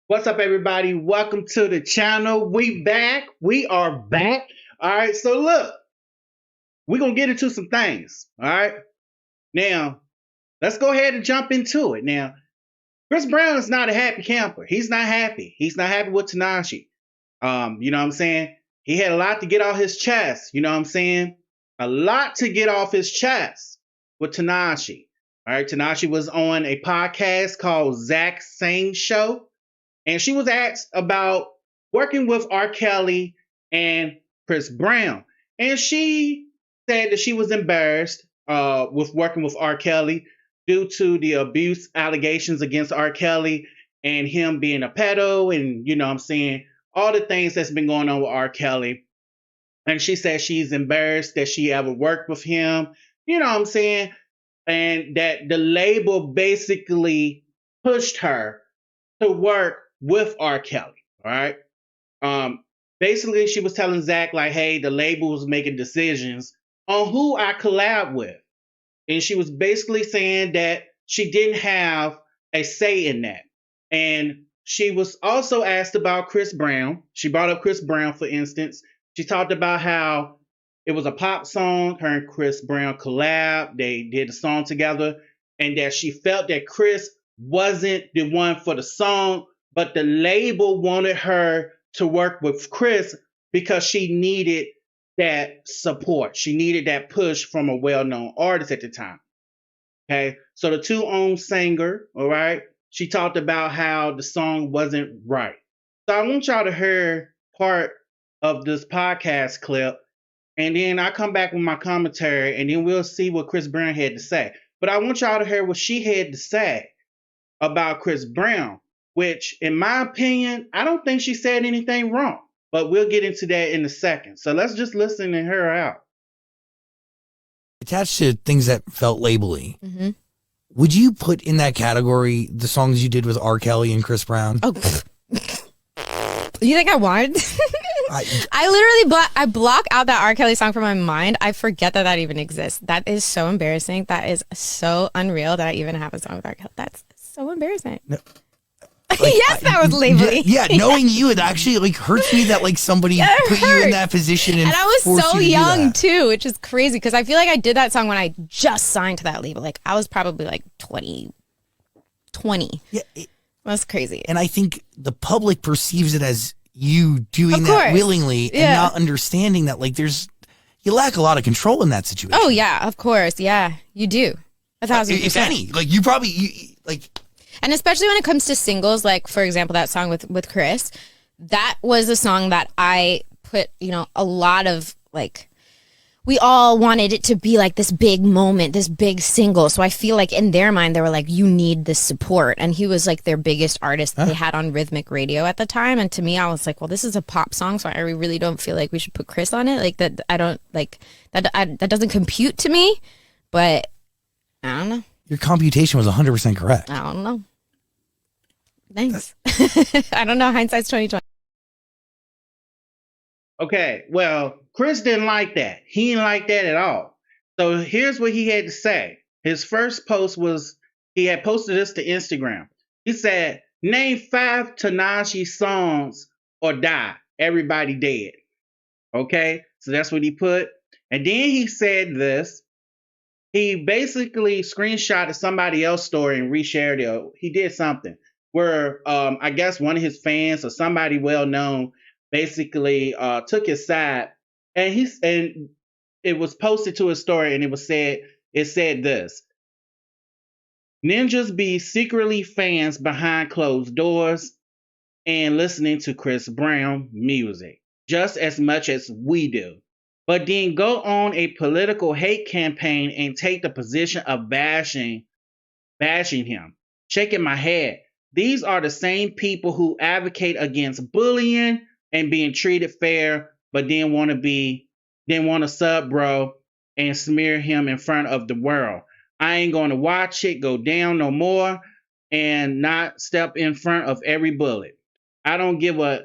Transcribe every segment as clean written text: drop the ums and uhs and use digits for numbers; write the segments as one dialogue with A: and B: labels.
A: What's up, everybody? Welcome to the channel. We back. We are back. All right. So look, we're gonna get into some things. All right. Now, let's go ahead and jump into it. Now, Chris Brown is not a happy camper. He's not happy. He's not happy with Tinashe. You know what I'm saying? He had a lot to get off his chest. You know what I'm saying? A lot to get off his chest with Tinashe. All right. Tinashe was on a podcast called Zach Sang Show. And she was asked about working with R. Kelly and Chris Brown. And she said that she was embarrassed with working with R. Kelly due to the abuse allegations against R. Kelly and him being a pedo and, you know what I'm saying, all the things that's been going on with R. Kelly. And she said she's embarrassed that she ever worked with him, you know what I'm saying, and that the label basically pushed her to work with R. Kelly. All right. Basically, she was telling Zach, like, hey, the label was making decisions on who I collab with. And she was basically saying that she didn't have a say in that. And she was also asked about Chris Brown. She brought up Chris Brown, for instance. She talked about how it was a pop song, her and Chris Brown collab. They did a song together. And that she felt that Chris wasn't the one for the song, but the label wanted her to work with Chris because she needed that support. She needed that push from a well-known artist at the time. Okay, so the two own singer, all right, she talked about how the song wasn't right. So I want y'all to hear part of this podcast clip, and then I come back with my commentary, and then we'll see what Chris Brown had to say. But I want y'all to hear what she had to say about Chris Brown, which, in my opinion, I don't think she said anything wrong. But we'll get into that in a second. So let's just listen to her out.
B: Attached to things that felt labely, would you put in that category the songs you did with R. Kelly and Chris Brown?
C: Oh, you think I wanted? I literally block out that R. Kelly song from my mind. I forget that that even exists. That is so embarrassing. That is so unreal that I even have a song with R. Kelly. That's so embarrassing. No. Like, yes, that was labeling.
B: Yeah, knowing you, it actually like hurts me that like somebody put you in that position. And
C: I was so young too, which is crazy because I feel like I did that song when I just signed to that label. Like I was probably like 20. Yeah, that's crazy.
B: And I think the public perceives it as you doing that willingly and not understanding that like you lack a lot of control in that situation.
C: Oh yeah, of course, yeah, you do. 1,000%.
B: If any, like you probably like.
C: And especially when it comes to singles, like, for example, that song with Chris, that was a song that I put, you know, a lot of, like, we all wanted it to be, like, this big moment, this big single. So I feel like in their mind, they were like, you need this support. And he was, like, their biggest artist that they had on rhythmic radio at the time. And to me, I was like, well, this is a pop song, so I really don't feel like we should put Chris on it. Like, that I don't, like, that doesn't compute to me. But I don't know.
B: Your computation was 100% correct.
C: I don't know. Thanks. I don't know. Hindsight's 2020.
A: Okay, well, Chris didn't like that. He didn't like that at all. So here's what he had to say. His first post was, he had posted this to Instagram. He said, name 5 Tinashe songs or die. Everybody dead. Okay, so that's what he put. And then he said this. He basically screenshotted somebody else's story and reshared it. He did something where I guess one of his fans or somebody well known basically took his side, and it was posted to his story, and it said this: ninjas be secretly fans behind closed doors and listening to Chris Brown music just as much as we do. But then go on a political hate campaign and take the position of bashing him. Shaking my head. These are the same people who advocate against bullying and being treated fair, but then want to sub bro and smear him in front of the world. I ain't going to watch it go down no more and not step in front of every bullet. I don't give a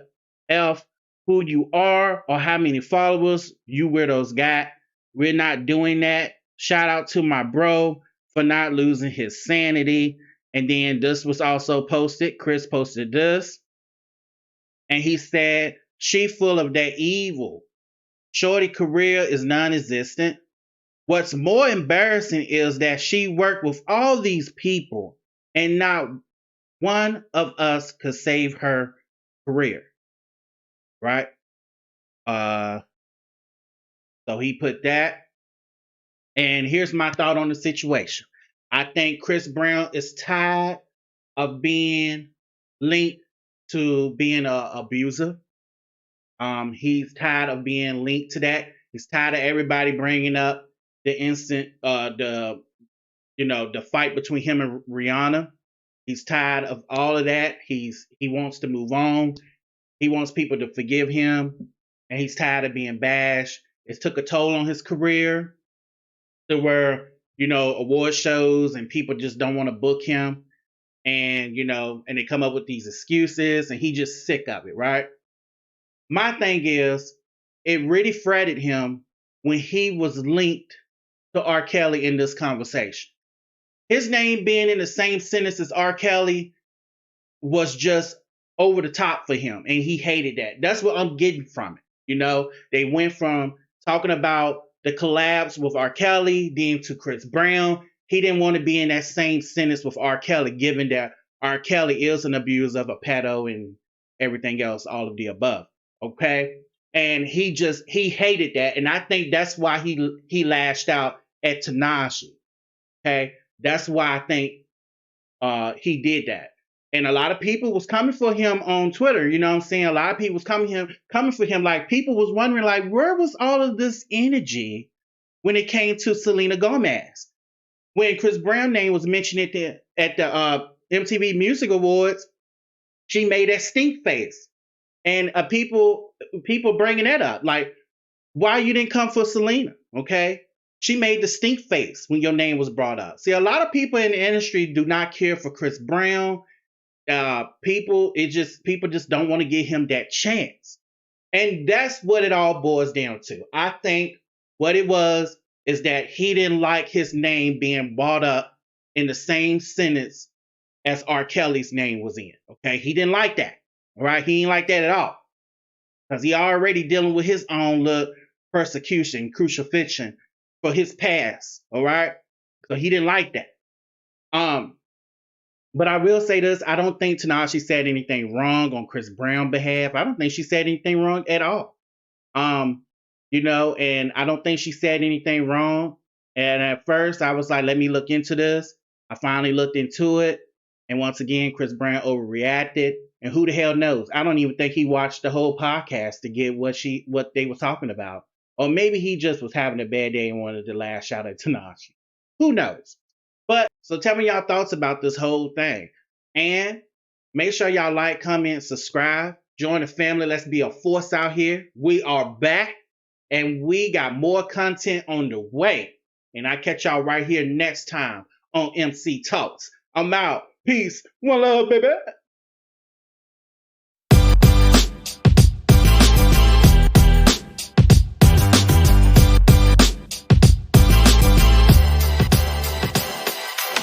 A: F who you are or how many followers you weirdos got. We're not doing that. Shout out to my bro for not losing his sanity. And then this was also posted. Chris posted this. And he said, she full of that evil. Shorty career is non-existent. What's more embarrassing is that she worked with all these people and not one of us could save her career. Right? So he put that. And here's my thought on the situation. I think Chris Brown is tired of being linked to being an abuser. He's tired of being linked to that. He's tired of everybody bringing up the the fight between him and Rihanna. He's tired of all of that. He wants to move on. He wants people to forgive him, and he's tired of being bashed. It took a toll on his career. There were, award shows and people just don't want to book him, and and they come up with these excuses, and he just sick of it, right? My thing is, it really fretted him when he was linked to R. Kelly in this conversation. His name being in the same sentence as R. Kelly was just over the top for him, and he hated that. That's what I'm getting from it. They went from talking about the collabs with R. Kelly, then to Chris Brown. He didn't want to be in that same sentence with R. Kelly, given that R. Kelly is an abuser of a pedo and everything else, all of the above. Okay? And he hated that. And I think that's why he lashed out at Tinashe. Okay? That's why I think he did that. And a lot of people was coming for him on Twitter. You know what I'm saying? A lot of people was coming for him. Like, people was wondering, like, where was all of this energy when it came to Selena Gomez? When Chris Brown's name was mentioned at the MTV Music Awards, she made that stink face. And people bringing that up. Like, why you didn't come for Selena? Okay? She made the stink face when your name was brought up. See, a lot of people in the industry do not care for Chris Brown. People just don't want to give him that chance. And that's what it all boils down to. I think what it was is that he didn't like his name being brought up in the same sentence as R. Kelly's name was in. Okay, he didn't like that. All right, he didn't like that at all, because he already dealing with his own little persecution, crucifixion for his past. All right, so he didn't like that. But I will say this: I don't think Tinashe said anything wrong on Chris Brown's behalf. I don't think she said anything wrong at all. And I don't think she said anything wrong. And at first, I was like, let me look into this. I finally looked into it. And once again, Chris Brown overreacted. And who the hell knows? I don't even think he watched the whole podcast to get what they were talking about. Or maybe he just was having a bad day and wanted to lash out at Tinashe. Who knows? But, so tell me y'all thoughts about this whole thing. And make sure y'all like, comment, subscribe. Join the family. Let's be a force out here. We are back. And we got more content on the way. And I catch y'all right here next time on MC Talks. I'm out. Peace. One love, baby.